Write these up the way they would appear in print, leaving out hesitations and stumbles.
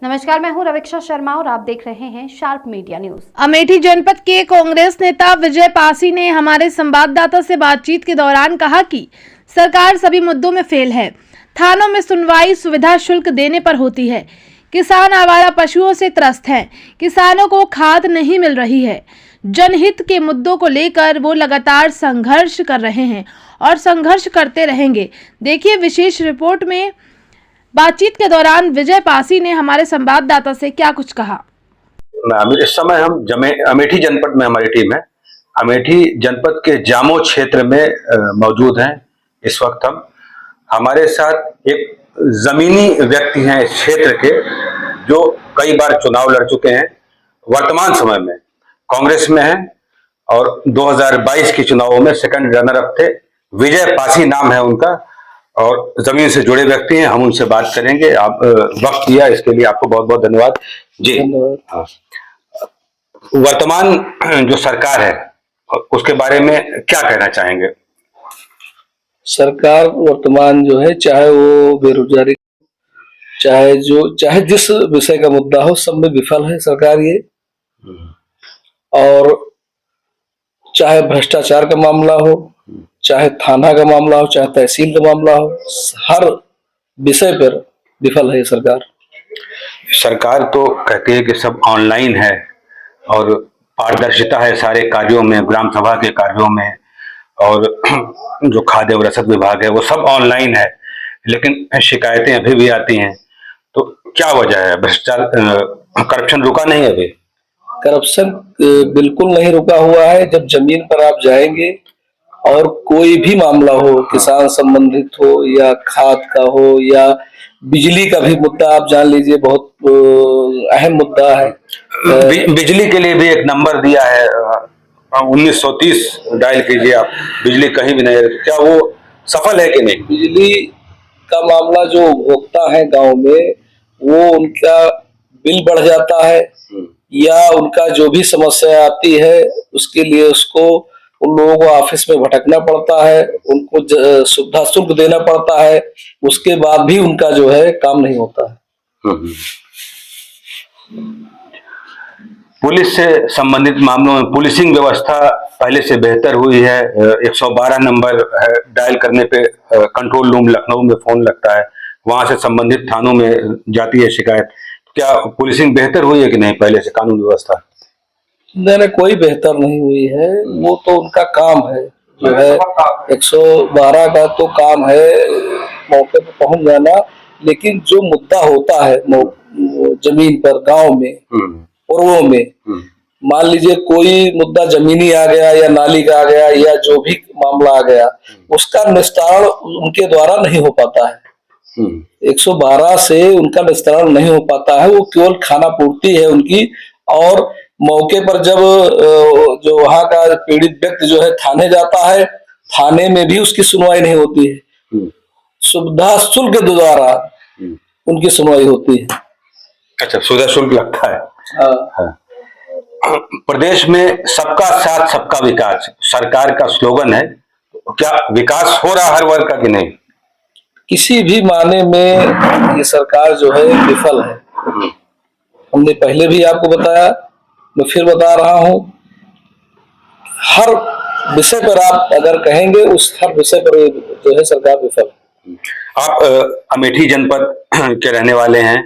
नमस्कार, मैं हूं रवीक्षा शर्मा और आप देख रहे हैं शार्प मीडिया न्यूज। अमेठी जनपद के कांग्रेस नेता विजय पासी ने हमारे संवाददाता से बातचीत के दौरान कहा कि सरकार सभी मुद्दों में फेल है। थानों में सुनवाई सुविधा शुल्क देने पर होती है। किसान आवारा पशुओं से त्रस्त हैं। किसानों को खाद नहीं मिल रही है। जनहित के मुद्दों को लेकर वो लगातार संघर्ष कर रहे हैं और संघर्ष करते रहेंगे। देखिए विशेष रिपोर्ट में। बातचीत के दौरान विजय पासी ने हमारे संवाददाता से क्या कुछ कहा। इस समय हम अमेठी जनपद में हमारी टीम है। अमेठी जनपद के जामो क्षेत्र में मौजूद हैं। इस वक्त हमारे साथ एक जमीनी व्यक्ति हैं इस क्षेत्र के, जो कई बार चुनाव लड़ चुके हैं, वर्तमान समय में कांग्रेस में हैं और 2022 के चुनावों में सेकंड रनर अप थे। विजय पासी नाम है उनका और जमीन से जुड़े व्यक्ति हैं। हम उनसे बात करेंगे। आप वक्त दिया इसके लिए आपको बहुत बहुत धन्यवाद जी। हाँ, वर्तमान जो सरकार है उसके बारे में क्या कहना चाहेंगे? सरकार वर्तमान जो है, चाहे वो बेरोजगारी, चाहे जिस विषय का मुद्दा हो, सब में विफल है सरकार ये। और चाहे भ्रष्टाचार का मामला हो, चाहे थाना का मामला हो, चाहे तहसील का मामला हो, हर विषय पर विफल है सरकार। सरकार तो कहती है कि सब ऑनलाइन है और पारदर्शिता है सारे कार्यों में, ग्राम सभा के कार्यों में, और जो खाद्य और रसद विभाग है वो सब ऑनलाइन है, लेकिन शिकायतें अभी भी आती हैं। तो क्या वजह है? भ्रष्टाचार, करप्शन रुका नहीं है अभी? करप्शन बिल्कुल नहीं रुका हुआ है। जब जमीन पर आप जाएंगे और कोई भी मामला हो, किसान संबंधित हो या खाद का हो या बिजली का भी मुद्दा, आप जान लीजिए बहुत अहम मुद्दा है। बिजली के लिए भी एक नंबर दिया है 1930 डायल कीजिए आप, बिजली कहीं भी नहीं है। क्या वो सफल है कि नहीं? बिजली का मामला जो उपभोक्ता है गांव में, वो उनका बिल बढ़ जाता है या उनका जो भी समस्या आती है उसके लिए उसको उन लोगों को ऑफिस में भटकना पड़ता है, उनको सुविधा शुल्क देना पड़ता है, उसके बाद भी उनका जो है काम नहीं होता है। पुलिस से संबंधित मामलों में पुलिसिंग व्यवस्था पहले से बेहतर हुई है। 112 नंबर डायल करने पे कंट्रोल रूम लखनऊ में फोन लगता है, वहां से संबंधित थानों में जाती है शिकायत। क्या पुलिसिंग बेहतर हुई है कि नहीं पहले से, कानून व्यवस्था? नहीं, कोई बेहतर नहीं हुई है। वो तो उनका काम है जो है, 112 का तो काम है मौके पर पहुंच जाना, लेकिन जो मुद्दा होता है जमीन पर, गांव में, पूर्वों में, मान लीजिए कोई मुद्दा जमीनी आ गया या नाली का आ गया या जो भी मामला आ गया, उसका निस्तारण उनके द्वारा नहीं हो पाता है। 112 से उनका निस्तारण नहीं हो पाता है। वो केवल खाना पूर्ति है उनकी। और मौके पर जब जो वहां का पीड़ित व्यक्ति जो है थाने जाता है, थाने में भी उसकी सुनवाई नहीं होती है। सुविधा शुल्क द्वारा उनकी सुनवाई होती है। अच्छा, सुविधा शुल्क लगता है। हाँ। प्रदेश में सबका साथ सबका विकास सरकार का स्लोगन है। क्या विकास हो रहा हर वर्ग का कि नहीं? किसी भी माने में ये सरकार जो है विफल है। हमने पहले भी आपको बताया, मैं फिर बता रहा हूं, हर विषय पर आप अगर कहेंगे, उस हर विषय पर जो है सरकार विफल है। आप अमेठी जनपद के रहने वाले हैं,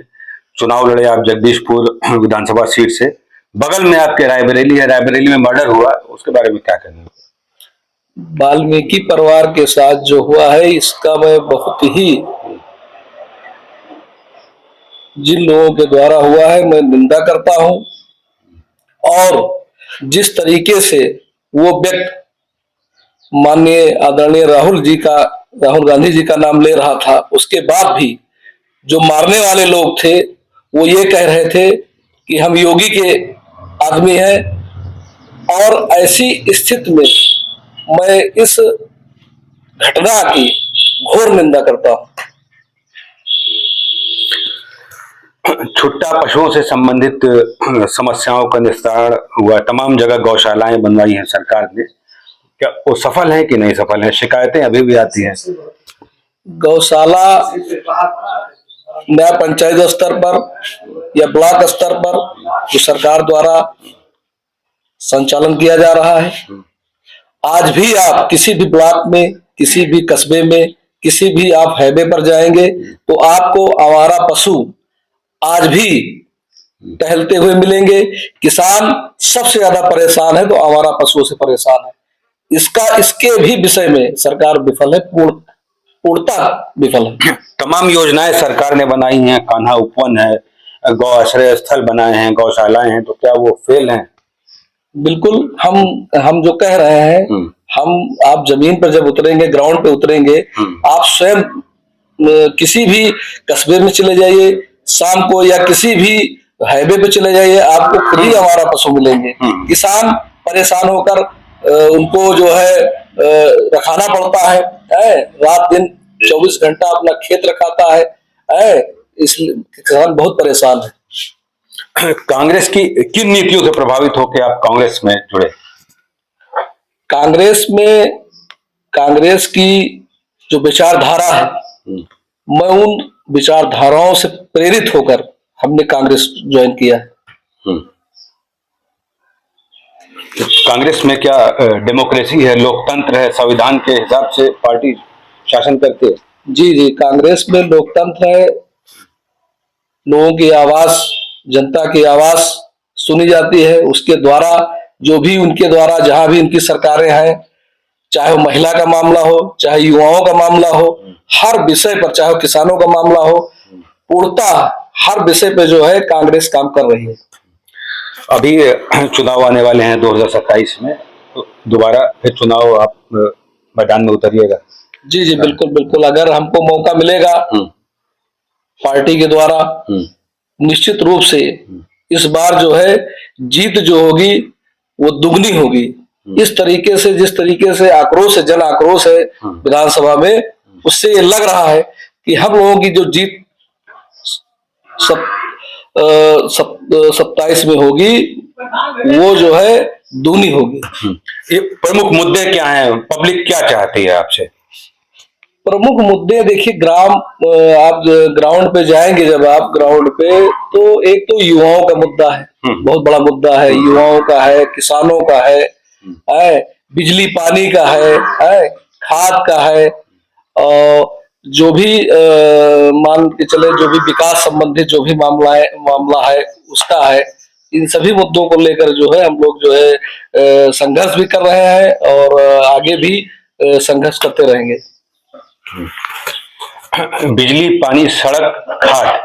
चुनाव लड़े आप जगदीशपुर विधानसभा सीट से, बगल में आपके रायबरेली है, रायबरेली में मर्डर हुआ, उसके बारे में क्या कहना है? वाल्मीकि परिवार के साथ जो हुआ है, इसका मैं बहुत ही, जिन लोगों के द्वारा हुआ है, मैं निंदा करता हूं। और जिस तरीके से वो व्यक्ति माननीय आदरणीय राहुल गांधी जी का नाम ले रहा था, उसके बाद भी जो मारने वाले लोग थे वो ये कह रहे थे कि हम योगी के आदमी हैं। और ऐसी स्थिति में मैं इस घटना की घोर निंदा करता हूं। छुट्टा पशुओं से संबंधित समस्याओं का निस्तारण हुआ, तमाम जगह गौशालाएं बनवाई हैं सरकार ने, क्या वो सफल है कि नहीं सफल है? शिकायतें अभी भी आती हैं। गौशाला नया पंचायत स्तर पर या ब्लॉक स्तर पर जो सरकार द्वारा संचालन किया जा रहा है। आज भी आप किसी भी ब्लॉक में, किसी भी कस्बे में, किसी भी आप हाईवे पर जाएंगे तो आपको आवारा पशु आज भी टहलते हुए मिलेंगे। किसान सबसे ज्यादा परेशान है तो आवारा पशुओं से परेशान है। इसके भी विषय में सरकार विफल है, पूर्णतः विफल है। तमाम योजनाएं सरकार ने बनाई हैं, कान्हा उपवन है, गौ आश्रय स्थल बनाए हैं, गौशालाएं हैं, तो क्या वो फेल हैं? बिल्कुल, हम जो कह रहे हैं, आप जमीन पर जब उतरेंगे, ग्राउंड पे उतरेंगे, आप स्वयं किसी भी कस्बे में चले जाइए शाम को, या किसी भी हाईवे पे चले जाइए, आपको खुद ही आवारा पशु मिलेंगे। किसान परेशान होकर उनको जो है रखाना पड़ता है, रात दिन 24 घंटा अपना खेत रखाता है, इसलिए किसान बहुत परेशान है। कांग्रेस की किन नीतियों से प्रभावित होकर आप कांग्रेस में जुड़े? कांग्रेस की जो विचारधारा है, मैं उन विचारधाराओं से प्रेरित होकर हमने कांग्रेस ज्वाइन किया है। कांग्रेस में क्या डेमोक्रेसी है, लोकतंत्र है, संविधान के हिसाब से पार्टी शासन करती है? जी, कांग्रेस में लोकतंत्र है, लोगों की आवाज, जनता की आवाज सुनी जाती है। उसके द्वारा जो भी उनके द्वारा जहां भी उनकी सरकारें हैं, चाहे वो महिला का मामला हो, चाहे युवाओं का मामला हो, हर विषय पर, चाहे किसानों का मामला हो, पूर्णतः हर विषय पे जो है कांग्रेस काम कर रही है। अभी चुनाव आने वाले हैं 2027 में, तो दोबारा फिर चुनाव आप मैदान में उतरिएगा? जी, बिल्कुल, अगर हमको मौका मिलेगा पार्टी के द्वारा, निश्चित रूप से इस बार जो है जीत जो होगी वो दुगनी होगी। इस तरीके से, जिस तरीके से आक्रोश है, जन आक्रोश है विधानसभा में, उससे ये लग रहा है कि हम लोगों की जो जीत 27 में होगी वो जो है दुगनी होगी। ये प्रमुख मुद्दे क्या हैं? पब्लिक क्या चाहती है आपसे? प्रमुख मुद्दे देखिए, आप ग्राउंड पे जाएंगे, जब आप ग्राउंड पे, तो एक तो युवाओं का मुद्दा है, बहुत बड़ा मुद्दा है, युवाओं का है, किसानों का है, बिजली पानी का है, खाद का है, और जो भी मान के चले, जो भी विकास संबंधित जो भी मामला है उसका है। इन सभी मुद्दों को लेकर जो है हम लोग जो है संघर्ष भी कर रहे हैं और आगे भी संघर्ष करते रहेंगे। बिजली, पानी, सड़क, खाद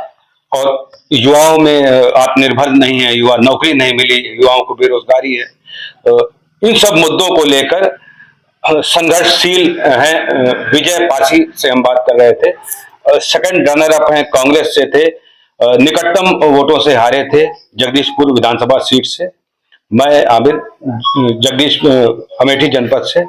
और युवाओं में आत्मनिर्भर नहीं है, युवा नौकरी नहीं मिली, युवाओं को बेरोजगारी है, इन सब मुद्दों को लेकर संघर्षशील हैं। विजय पासी से हम बात कर रहे थे, सेकंड रनर अप हैं, कांग्रेस से थे, निकटतम वोटों से हारे थे जगदीशपुर विधानसभा सीट से। मैं आबिद, अमेठी जनपद से।